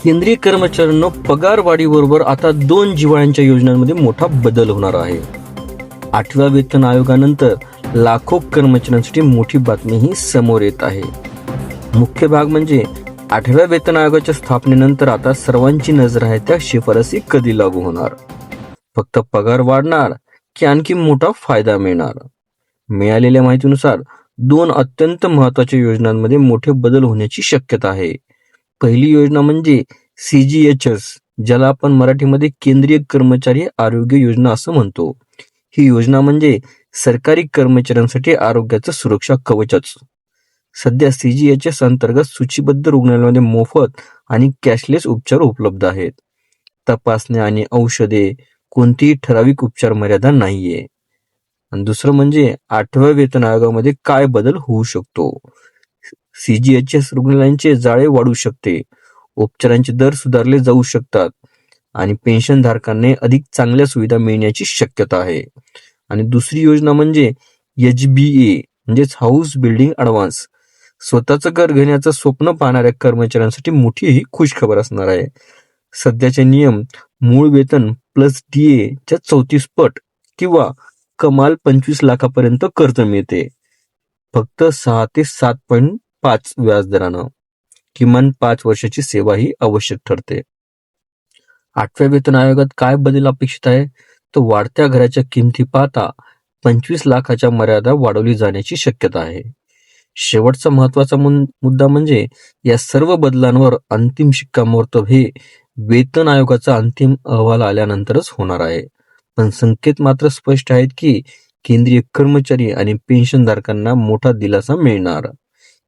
केंद्रीय कर्मचाऱ्यांना पगार वाढीबरोबर आता 2 जिव्हाळ्यांच्या योजनांमध्ये मोठा बदल होणार आहे. 8व्या वेतन आयोगानंतर लाखो कर्मचाऱ्यांसाठी मोठी बातमीही समोर येत आहे. मुख्य भाग म्हणजे 8व्या वेतन आयोगाच्या स्थापनेनंतर आता सर्वांची नजर आहे त्या शिफारसी कधी लागू होणार. फक्त पगार वाढणार की आणखी मोठा फायदा मिळणार? मिळालेल्या माहितीनुसार 2 अत्यंत महत्त्वाच्या योजनांमध्ये मोठे बदल होण्याची शक्यता आहे. पहिली योजना म्हणजे CGHS, ज्याला आपण मराठीमध्ये केंद्रीय कर्मचारी आरोग्य योजना असं म्हणतो. ही योजना म्हणजे सरकारी कर्मचाऱ्यांसाठी आरोग्याचं सुरक्षा कवचच. सध्या CGHS अंतर्गत सूचीबद्ध रुग्णालयामध्ये मोफत आणि कॅशलेस उपचार उपलब्ध आहेत. तपासण्या आणि औषधे, कोणतीही ठराविक उपचार मर्यादा नाहीये. आणि दुसरं म्हणजे 8व्या वेतन आयोगामध्ये काय बदल होऊ शकतो. CGHS रुग्णालयांचे जाळे वाढू शकते, उपचारांचे दर सुधारले जाऊ शकतात आणि पेन्शनधारकांना अधिक चांगल्या सुविधा मिळण्याची शक्यता आहे. आणि दुसरी योजना म्हणजे HBA म्हणजेच हाऊस बिल्डिंग ॲडव्हान्स. स्वतःचं घर घेण्याचं स्वप्न पाहणाऱ्या कर्मचाऱ्यांसाठी मोठी ही खुशखबर असणार आहे. सध्याचे नियम मूळ वेतन प्लस DA च्या 34 पट किंवा कमाल 25 लाखापर्यंत कर्ज मिळते. फक्त 6 ते 7.5 व्याजदरानं. किमान 5 वर्षाची सेवा ही आवश्यक ठरते. 8व्या वेतन आयोगात काय बदल अपेक्षित आहे? तर वाढत्या घराच्या किमती पाहता 25 लाखाच्या मर्यादा वाढवली जाण्याची शक्यता आहे. शेवटचा महत्वाचा मुद्दा म्हणजे या सर्व बदलांवर अंतिम शिक्कामोर्तब हे वेतन आयोगाचा अंतिम अहवाल आल्यानंतरच होणार आहे. पण संकेत मात्र स्पष्ट आहेत की केंद्रीय कर्मचारी आणि पेन्शनधारकांना मोठा दिलासा मिळणार.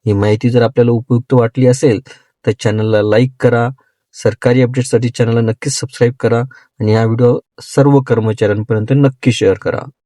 ही माहिती जर आपल्याला उपयुक्त वाटली असेल तर चॅनलला लाईक करा. सरकारी अपडेट्ससाठी चॅनलला नक्कीच सबस्क्राईब करा आणि हा व्हिडिओ सर्व कर्मचाऱ्यांपर्यंत नक्की शेअर करा.